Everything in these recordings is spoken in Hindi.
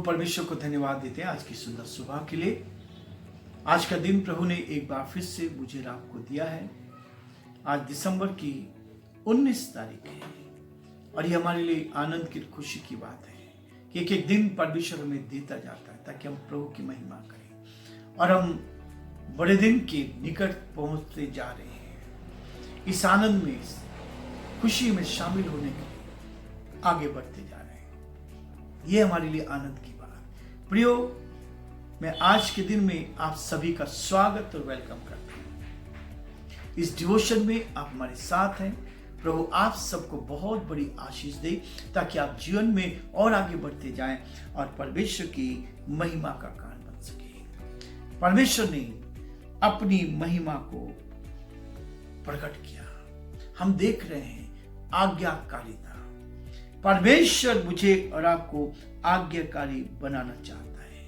परमेश्वर को धन्यवाद देते हैं आज की सुंदर सुबह के लिए। आज का दिन प्रभु ने एक बार फिर से मुझे और आपको दिया है। आज दिसंबर की 19 तारीख है और ये हमारे लिए आनंद की खुशी की बात है कि एक एक दिन परमेश्वर हमें देता जाता है ताकि हम प्रभु की महिमा करें और हम बड़े दिन के निकट पहुंचते जा रहे हैं। इस आनंद में, इस खुशी में शामिल होने के लिए आगे बढ़ते जा रहे हैं। ये हमारे लिए आनंद की बात। प्रियो, मैं आज के दिन में आप सभी का स्वागत और वेलकम करता हूं। इस डिवोशन में आप हमारे साथ हैं। प्रभु आप सबको बहुत बड़ी आशीष दे ताकि आप जीवन में और आगे बढ़ते जाएं और परमेश्वर की महिमा का कारण बन सके। परमेश्वर ने अपनी महिमा को प्रकट किया। हम देख रहे हैं आज्ञाकारिता। परमेश्वर मुझे और आपको आज्ञाकारी बनाना चाहता है।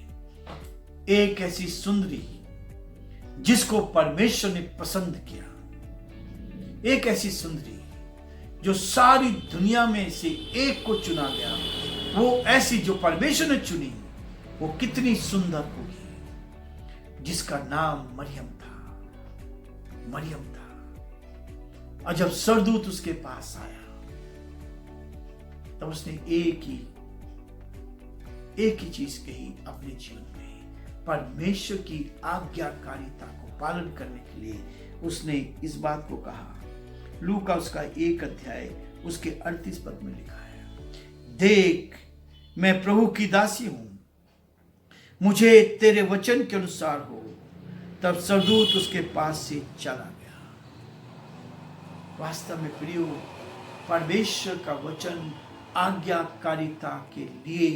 एक ऐसी सुंदरी जिसको परमेश्वर ने पसंद किया, एक ऐसी सुंदरी जो सारी दुनिया में से एक को चुना गया, वो ऐसी जो परमेश्वर ने चुनी, वो कितनी सुंदर होगी, जिसका नाम मरियम था। मरियम था। और जब सरदूत उसके पास आया तब उसने एक ही चीज कही अपने जीवन में। परमेश्वर की आज्ञाकारिता को पालन करने के लिए उसने इस बात को कहा। लूका उसका 1 अध्याय उसके 38 पद में लिखा है, देख मैं प्रभु की दासी हूं, मुझे तेरे वचन के अनुसार हो। तब सरदूत उसके पास से चला गया। वास्तव में प्रियो, परमेश्वर का वचन आज्ञाकारिता के लिए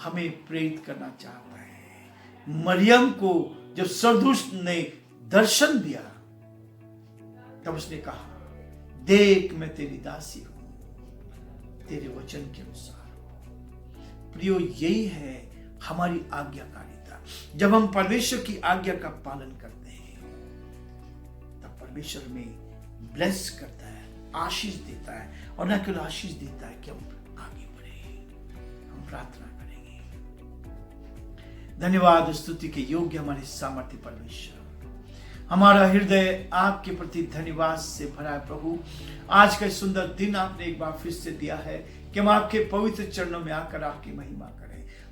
हमें प्रेरित करना चाहता है। मरियम को जब सरदूत ने दर्शन दिया तब उसने कहा, देख मैं तेरी दासी हूं, तेरे वचन के अनुसार हो। प्रियो, यही है हमारी आज्ञाकारिता। जब हम परमेश्वर की आज्ञा का पालन करते हैं तब परमेश्वर हमें ब्लेस करता है, आशीष देता है, और न केवल आशीष देता है कि हम आगे बढ़े। हम प्रार्थना करेंगे। धन्यवाद, स्तुति के योग्य हमारे सामर्थ्य परमेश्वर, हमारा हृदय आपके प्रति धन्यवाद से भरा है। प्रभु, आज का सुंदर दिन आपने एक बार फिर से दिया है कि हम आपके पवित्र चरणों में आकर आपकी महिमा करें।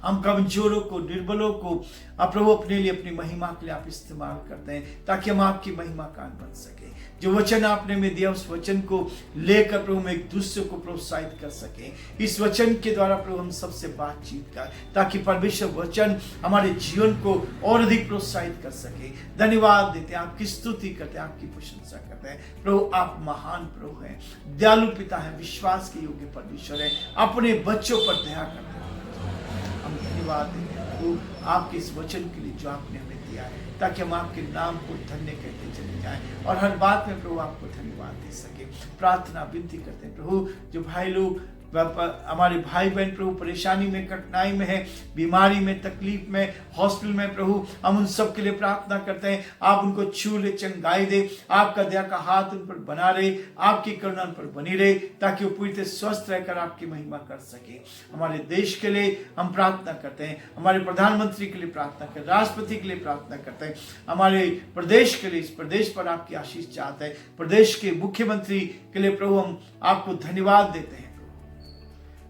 हम कमजोरों को, निर्बलों को प्रभु अपने लिए, अपनी महिमा के लिए आप इस्तेमाल करते हैं ताकि हम आपकी महिमा का बन सके। जो वचन आपने में दिया उस वचन को लेकर प्रभु हम एक दूसरे को प्रोत्साहित कर सके। इस वचन के द्वारा प्रभु हम सबसे बातचीत कर, ताकि परमेश्वर वचन हमारे जीवन को और अधिक प्रोत्साहित कर सके। धन्यवाद देते हैं, आपकी स्तुति करते हैं, आपकी प्रशंसा करते हैं। प्रभु आप महान प्रभु हैं, दयालु पिता है, विश्वास के योग्य परमेश्वर है, अपने बच्चों पर दया करते हैं। हम धन्यवाद देते हैं प्रभु आपके इस वचन के लिए जो आपने हमें दिया है, ताकि हम आपके नाम को धन्य कहते चले जाएं और हर बात में प्रभु आपको धन्यवाद दे सके। प्रार्थना विनती करते हैं प्रभु, जो भाई लोग, हमारे भाई बहन प्रभु परेशानी में, कठिनाई में है, बीमारी में, तकलीफ में, हॉस्पिटल में, प्रभु हम उन सब के लिए प्रार्थना करते हैं। आप उनको छू ले, चंगाई दे, आपका दया का हाथ उन पर बना रहे, आपकी करुणा उन पर बनी रहे, ताकि वो पूरी तरह स्वस्थ रहकर आपकी महिमा कर सके। हमारे देश के लिए हम प्रार्थना करते हैं, हमारे प्रधानमंत्री के लिए प्रार्थना करते हैं, राष्ट्रपति के लिए प्रार्थना करते हैं, हमारे प्रदेश के लिए, इस प्रदेश पर आपकी आशीष चाहते हैं, प्रदेश के मुख्यमंत्री के लिए प्रभु हम आपको धन्यवाद देते हैं।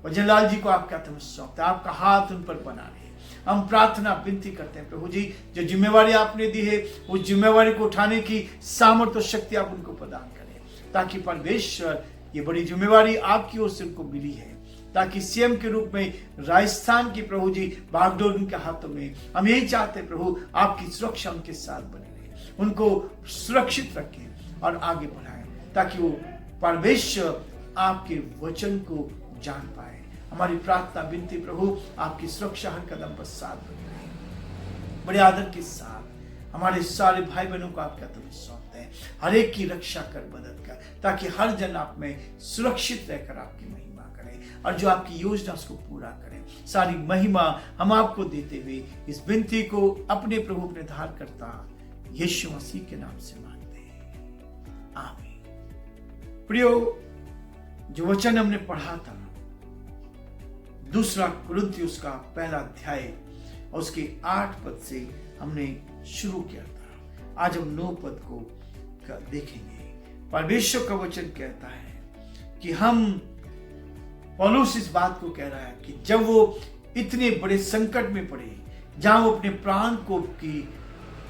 वजनलाल जी को आपके हाथ में सौंपते हैं, आपका हाथ उन पर बना रहे। हम प्रार्थना विनती करते हैं प्रभु जी, जो जिम्मेवारी आपने दी है उस जिम्मेवारी को उठाने की सामर्थ्य और शक्ति आप उनको प्रदान करें, ताकि परमेश्वर ये बड़ी जिम्मेवारी आपकी ओर से उनको मिली है, ताकि सीएम के रूप में राजस्थान की प्रभु जी बागडोर उनके हाथों में। हम यही चाहते हैं प्रभु आपकी सुरक्षा उनके साथ बनी रहे, उनको सुरक्षित रखें और आगे बढ़ाएं, ताकि वो परमेश्वर आपके वचन को जान पाए। हमारी प्रार्थना विनती प्रभु आपकी सुरक्षा हर कदम पर साथ बनी रहे। बड़े आदर के साथ हमारे सारे भाई बहनों को आपके हाथों में सौंपते हैं। हर एक की रक्षा कर, मदद कर, ताकि हर जन आप में सुरक्षित रहकर आपकी महिमा करे और जो आपकी योजना उसको पूरा करें। सारी महिमा हम आपको देते हुए इस विनती को अपने प्रभु अपने धार करता यीशु मसीह के नाम से मांगते हैं, आमीन। प्रियो, जो वचन हमने पढ़ा था दूसरा कुरिन्थियों का पहला अध्याय और उसके 8 पद से हमने शुरू किया था। आज हम 9 पद को देखेंगे। परमेश्वर का वचन कहता है कि पौलुस इस बात को कह रहा है कि जब वो इतने बड़े संकट में पड़े, जहां वो अपने प्राण को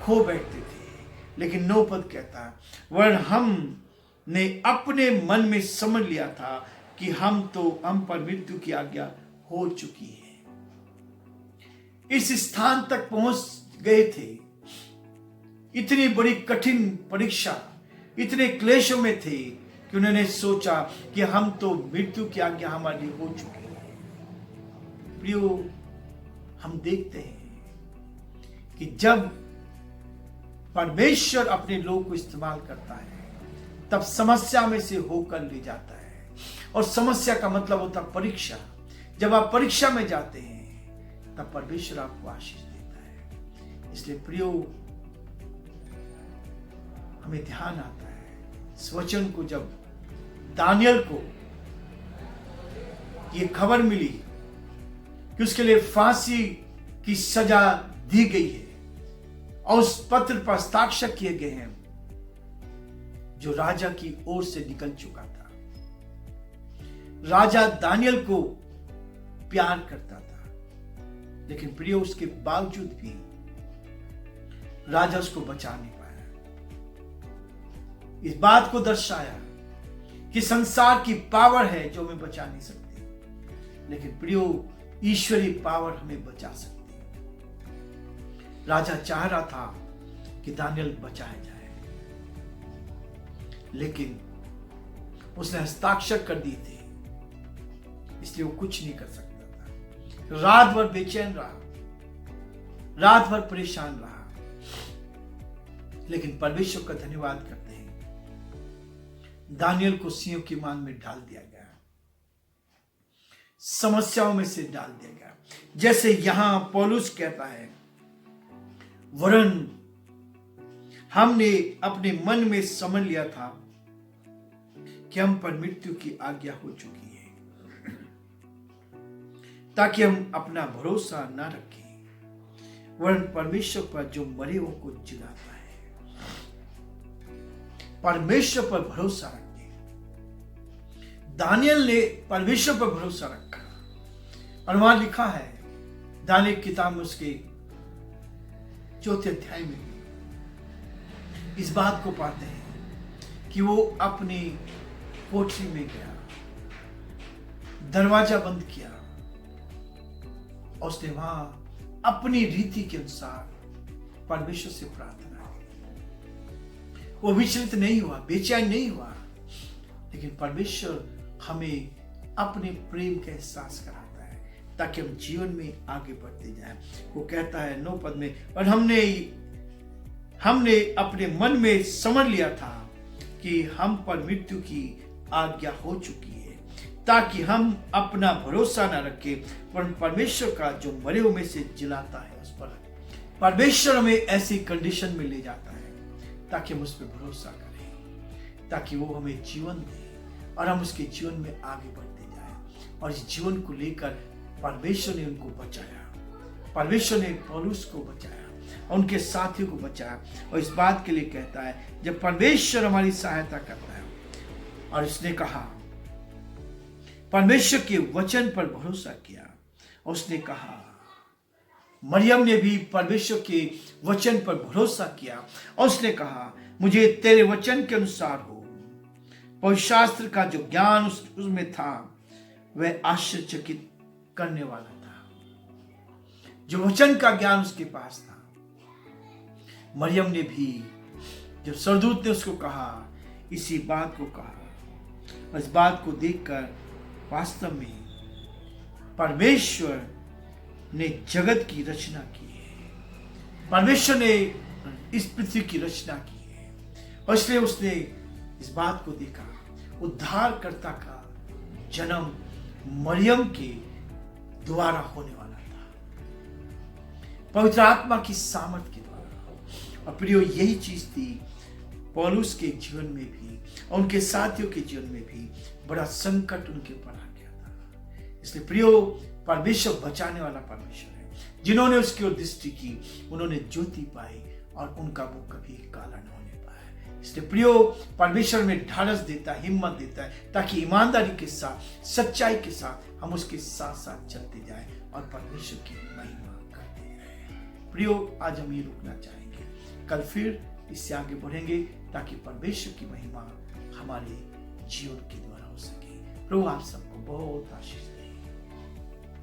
खो बैठते थे, लेकिन 9 पद कहता है, वरन हमने अपने मन में समझ लिया था कि हम पर मृत्यु की आज्ञा हो चुकी है। इस स्थान तक पहुंच गए थे, इतनी बड़ी कठिन परीक्षा, इतने क्लेशों में थे कि उन्होंने सोचा कि हम तो मृत्यु की आज्ञा हमारे लिए हो चुकी है। प्रियो, हम देखते हैं कि जब परमेश्वर अपने लोगों को इस्तेमाल करता है, तब समस्या में से होकर ले जाता है। और समस्या का मतलब होता है परीक्षा। जब आप परीक्षा में जाते हैं, तब परमेश्वर आपको आशीष देता है। इसलिए प्रियो, हमें ध्यान आता है इस वचन को, जब दानियल को ये खबर मिली कि उसके लिए फांसी की सजा दी गई है और उस पत्र पर हस्ताक्षर किए गए हैं जो राजा की ओर से निकल चुका था। राजा दानियल को प्यार करता था, लेकिन प्रियो, उसके बावजूद भी राजा उसको बचा नहीं पाया। इस बात को दर्शाया कि संसार की पावर है जो हमें बचा नहीं सकती, लेकिन प्रियो, ईश्वरीय पावर हमें बचा सकती है। राजा चाह रहा था कि दानियल बचाया जाए, लेकिन उसने हस्ताक्षर कर दिए थे, इसलिए वो कुछ नहीं कर सकता था। रात भर बेचैन रहा, रात भर परेशान रहा, लेकिन परमेश्वर का धन्यवाद करते हैं, दानियल को सिंहों की मान में डाल दिया गया, समस्याओं में से डाल दिया गया। जैसे यहां पौलुस कहता है, वरन हमने अपने मन में समझ लिया था कि हम पर मृत्यु की आज्ञा हो चुकी है, ताकि हम अपना भरोसा न रखें, वरन परमेश्वर पर जो मरे हुओं को जिलाता है। परमेश्वर पर भरोसा रखें। दानियल ने परमेश्वर पर भरोसा रखा, और वहां लिखा है दानियल किताब में उसके 4 अध्याय में इस बात को पाते हैं कि वो अपनी कोठरी में गया, दरवाजा बंद किया, और उसने वहां अपनी रीति के अनुसार परमेश्वर से प्रार्थना की। वो विचलित नहीं हुआ, बेचैन नहीं हुआ, लेकिन परमेश्वर हमें अपने प्रेम का एहसास कराता है ताकि हम जीवन में आगे बढ़ते जाएं। वो कहता है 9 पद में, और हमने अपने मन में समझ लिया था कि हम पर मृत्यु की आज्ञा हो चुकी है, ताकि हम अपना भरोसा न रखें, पर परमेश्वर का जो मरे हुए में से जिलाता है उस पर। परमेश्वर हमें ऐसी कंडीशन में ले जाता है ताकि हम उस पर भरोसा करें, ताकि वो हमें जीवन दे और हम उसके जीवन में आगे बढ़ते जाएं। और इस जीवन को लेकर परमेश्वर ने उनको बचाया, परमेश्वर ने पौलुस को बचाया, उनके साथियों को बचाया। और इस बात के लिए कहता है, जब परमेश्वर हमारी सहायता करता है, और इसने कहा परमेश्वर के वचन पर भरोसा किया, और उसने कहा, मरियम ने भी परमेश्वर के वचन पर भरोसा किया, और उसने कहा, मुझे तेरे वचन के अनुसार हो। पवित्र शास्त्र का जो ज्ञान उसमें था वह आश्चर्यचकित करने वाला था। जो वचन का ज्ञान उसके पास था, मरियम ने भी जब स्वर्गदूत ने उसको कहा, इसी बात को कहा, और इस बात को देखकर वास्तव में परमेश्वर ने जगत की रचना की है, परमेश्वर ने इस पृथ्वी की रचना की है, और इसलिए उसने इस बात को देखा, उद्धारकर्ता का जन्म मरियम के द्वारा होने वाला था, पवित्र आत्मा की सामर्थ के द्वारा। और प्रियो, यही चीज थी पौलुस के जीवन में भी और उनके साथियों के जीवन में भी। बड़ा संकट उनके ऊपर आ गया था, इसलिए प्रियो, परमेश्वर बचाने वाला परमेश्वर है। जिन्होंने उसकी ओर दृष्टि की उन्होंने ज्योति पाई और उनका मुख कभी काला न होने पाया। इसलिए प्रियो, परमेश्वर में ढाढ़स देता है, हिम्मत देता है, ताकि ईमानदारी के साथ, सच्चाई के साथ हम उसके साथ साथ चलते जाएं और परमेश्वर की महिमा करते रहें। प्रियो, आज हम ये रुकना चाहेंगे, कल फिर इससे आगे बढ़ेंगे ताकि परमेश्वर की महिमा हमारे जीवन के द्वारा हो सके। प्रभु आप सबको बहुत आशीष दे।